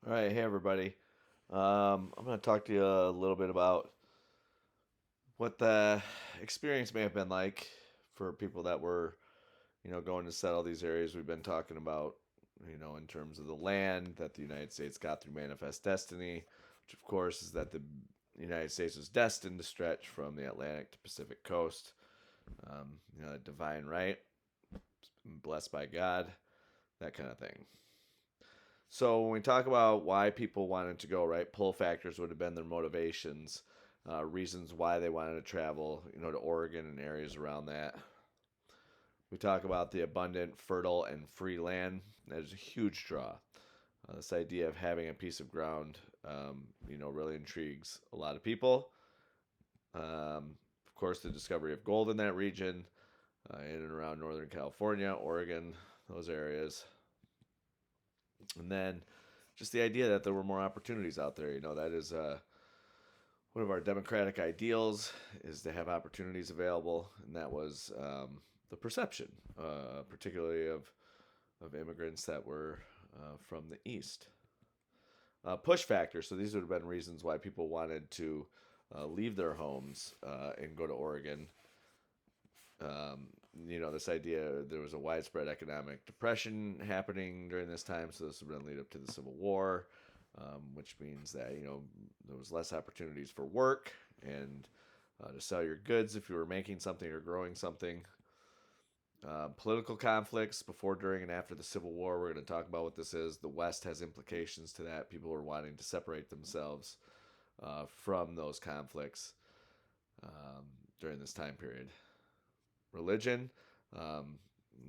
All right, hey everybody. I'm going to talk to you a little bit about what the experience may have been like for people that were, going to settle these areas we've been talking about, in terms of the land that the United States got through Manifest Destiny, which of course is that the United States was destined to stretch from the Atlantic to Pacific coast. A divine right, blessed by God, that kind of thing. So when we talk about why people wanted to go, right, pull factors would have been their motivations, reasons why they wanted to travel, to Oregon and areas around that. We talk about the abundant, fertile, and free land. That is a huge draw. This idea of having a piece of ground, really intrigues a lot of people. Of course, the discovery of gold in that region, in and around Northern California, Oregon, those areas. And then just the idea that there were more opportunities out there. That is one of our democratic ideals is to have opportunities available, and that was the perception, particularly of immigrants that were from the East. Push factor. So these would have been reasons why people wanted to leave their homes and go to Oregon. Um, this idea there was a widespread economic depression happening during this time, so this would then lead up to the Civil War, which means that there was less opportunities for work and to sell your goods if you were making something or growing something. Political conflicts before, during, and after the Civil War. We're going to talk about what this is. The West has implications to that. People are wanting to separate themselves from those conflicts um, during this time period. Religion. Um,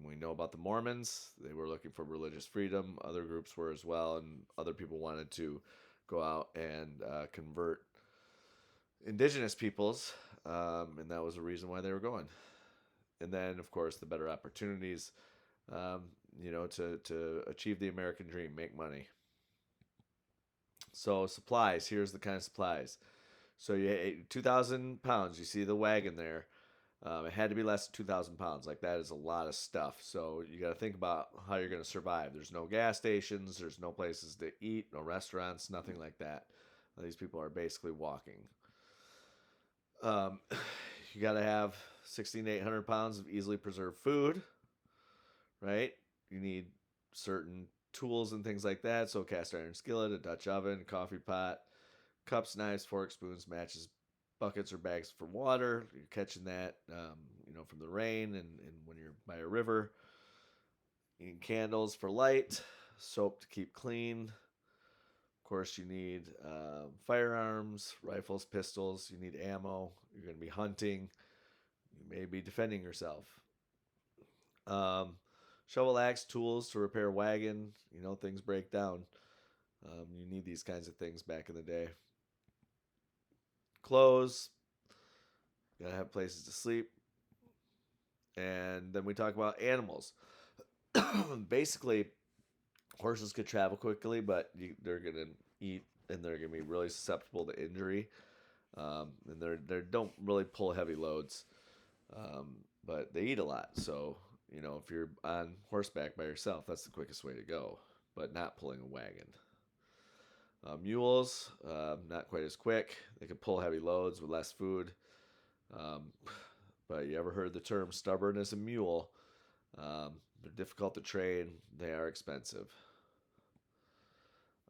we know about the Mormons. They were looking for religious freedom. Other groups were as well, and other people wanted to go out and convert indigenous peoples, and that was a reason why they were going. And then, of course, the better opportunities, um, to achieve the American dream, make money. So supplies. Here's the kind of supplies. So you 2,000 pounds. You see the wagon there. It had to be less than 2,000 pounds. Like that is a lot of stuff. So you got to think about how you're going to survive. There's no gas stations. There's no places to eat. No restaurants. Nothing like that. These people are basically walking. Um, you got to have 16 to 800 pounds of easily preserved food, right? You need certain tools and things like that. So cast iron skillet, a Dutch oven, coffee pot, cups, knives, forks, spoons, matches, buckets or bags for water. You're catching that, from the rain and when you're by a river. You need candles for light, soap to keep clean. Of course, you need firearms, rifles, pistols. You need ammo. You're going to be hunting. You may be defending yourself. Um, Shovel, axe, tools to repair wagon. Things break down. You need these kinds of things back in the day. Clothes. You gotta have places to sleep. And then we talk about animals. Basically, horses could travel quickly, but they're gonna eat and they're gonna be really susceptible to injury. And they don't really pull heavy loads, but they eat a lot. So if you're on horseback by yourself, that's the quickest way to go, but not pulling a wagon. Mules, not quite as quick. They can pull heavy loads with less food. Um, but you ever heard the term stubborn as a mule? They're difficult to train. They are expensive.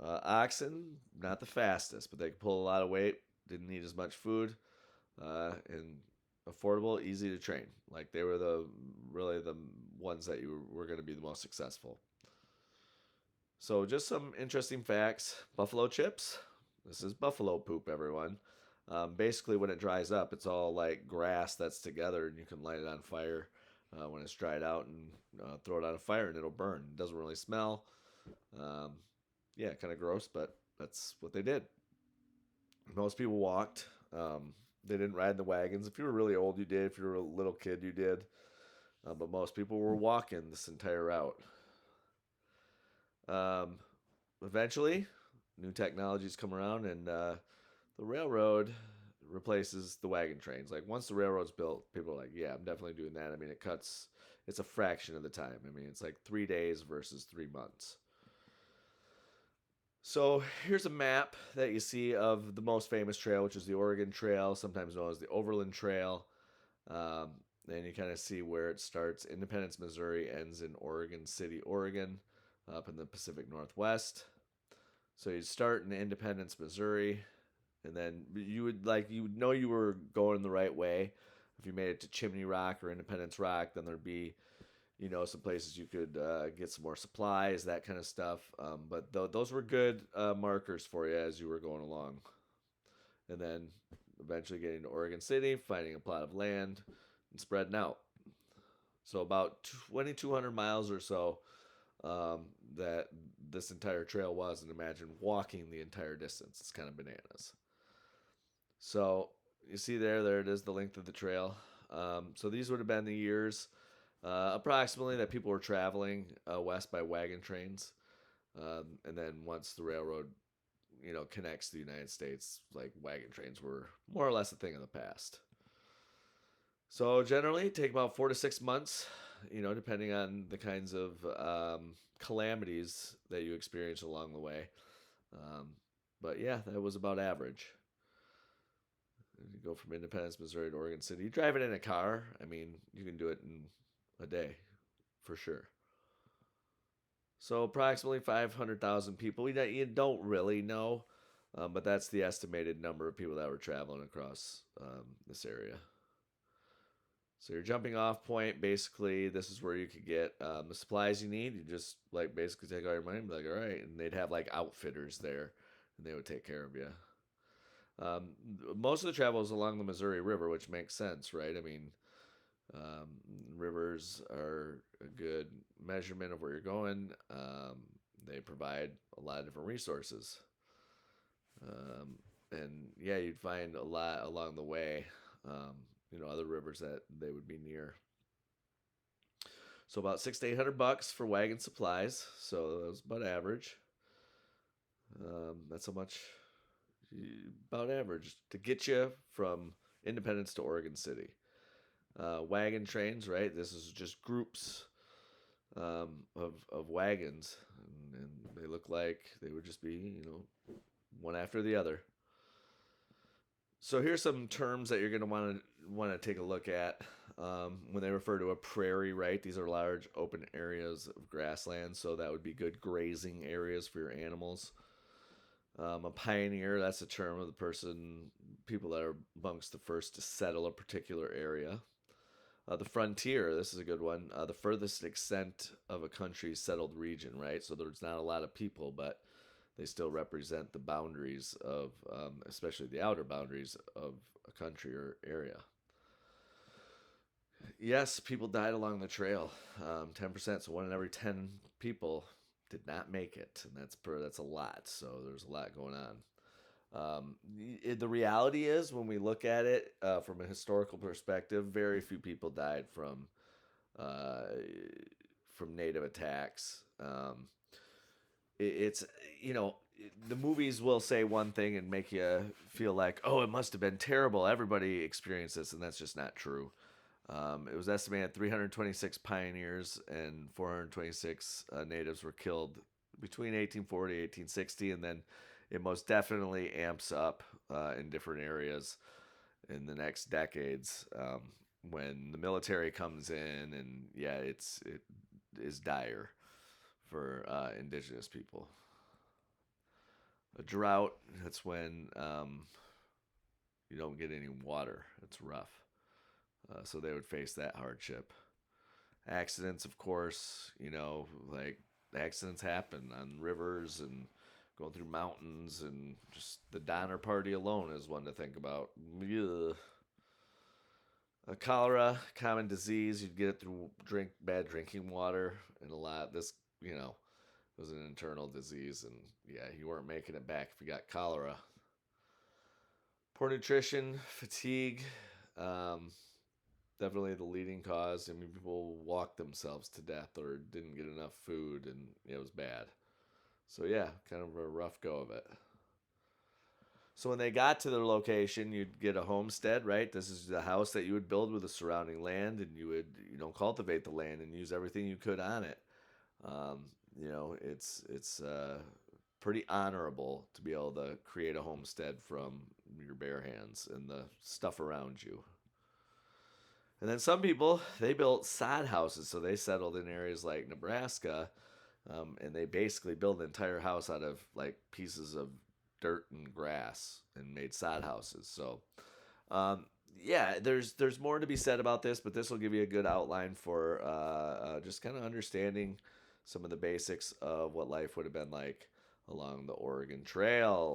Oxen, not the fastest, but they can pull a lot of weight. Didn't need as much food, and affordable, easy to train. Like they were the ones that you were going to be the most successful. So just some interesting facts. Buffalo chips. This is buffalo poop, everyone. Basically, when it dries up, it's all like grass that's together, and you can light it on fire when it's dried out and throw it on a fire, and it'll burn. It doesn't really smell. Um, yeah, kind of gross, but that's what they did. Most people walked. They didn't ride in the wagons. If you were really old, you did. If you were a little kid, you did. But most people were walking this entire route. Um, Eventually, new technologies come around, and the railroad replaces the wagon trains. Like once the railroad's built, people are like, "Yeah, I'm definitely doing that." I mean, it cuts. It's a fraction of the time. I mean, it's like 3 days versus 3 months. So here's a map that you see of the most famous trail, which is the Oregon Trail, sometimes known as the Overland Trail. Um, and you kind of see where it starts. Independence, Missouri, ends in Oregon City, Oregon, up in the Pacific Northwest. So you'd start in Independence, Missouri, and then you would know you were going the right way. If you made it to Chimney Rock or Independence Rock, then there'd be some places you could get some more supplies, that kind of stuff. But those were good markers for you as you were going along. And then eventually getting to Oregon City, finding a plot of land, and spreading out. So about 2,200 miles or so that this entire trail was, and imagine walking the entire distance. It's kind of bananas. So you see there it is, the length of the trail. So these would have been the years approximately that people were traveling west by wagon trains. And then once the railroad, connects the United States, like wagon trains were more or less a thing of the past. So generally, take about 4 to 6 months, depending on the kinds of calamities that you experience along the way. Um, but yeah, that was about average. You go from Independence, Missouri to Oregon City. You drive it in a car. I mean, you can do it in a day for sure. So approximately 500,000 people. You don't really know, but that's the estimated number of people that were traveling across this area. So your jumping off point, basically, this is where you could get the supplies you need. You just like basically take all your money and be like, all right, and they'd have like outfitters there, and they would take care of you. Um, Most of the travel is along the Missouri River, which makes sense, right? I mean, um, rivers are a good measurement of where you're going. They provide a lot of different resources. And yeah, you'd find a lot along the way, other rivers that they would be near. So about $600 to $800 for wagon supplies. So that was about average. That's how much, about average to get you from Independence to Oregon City. Wagon trains, right? This is just groups of wagons, and they look like they would just be, one after the other. So here's some terms that you're going to want to take a look at when they refer to a prairie, right? These are large open areas of grassland, so that would be good grazing areas for your animals. A pioneer, that's a term of people that are amongst the first to settle a particular area. The frontier, this is a good one. The furthest extent of a country's settled region, right? So there's not a lot of people, but they still represent the boundaries of, especially the outer boundaries of a country or area. Yes, people died along the trail. 10%, so 1 in every 10 people did not make it, and that's a lot. So there's a lot going on. The reality is, when we look at it from a historical perspective, very few people died uh, from native attacks. It's the movies will say one thing and make you feel like, oh, it must have been terrible. Everybody experienced this, and that's just not true. It was estimated 326 pioneers and 426 natives were killed between 1840 and 1860, and then it most definitely amps up in different areas in the next decades when the military comes in, and yeah, it is dire for indigenous people. A drought, that's when you don't get any water. It's rough. So they would face that hardship. Accidents, of course, like accidents happen on rivers and going through mountains, and just the Donner Party alone is one to think about. Ugh. A cholera, common disease, you'd get it through bad drinking water, and a lot. This, was an internal disease, and yeah, you weren't making it back if you got cholera. Poor nutrition, fatigue, um, definitely the leading cause. I mean, people walked themselves to death or didn't get enough food, and it was bad. So yeah, kind of a rough go of it. So when they got to their location, you'd get a homestead, right? This is the house that you would build with the surrounding land, and you would, cultivate the land and use everything you could on it. Um, it's pretty honorable to be able to create a homestead from your bare hands and the stuff around you. And then some people, they built sod houses, so they settled in areas like Nebraska, and they basically built an entire house out of like pieces of dirt and grass and made sod houses. So, um, yeah, there's more to be said about this, but this will give you a good outline for just kind of understanding some of the basics of what life would have been like along the Oregon Trail.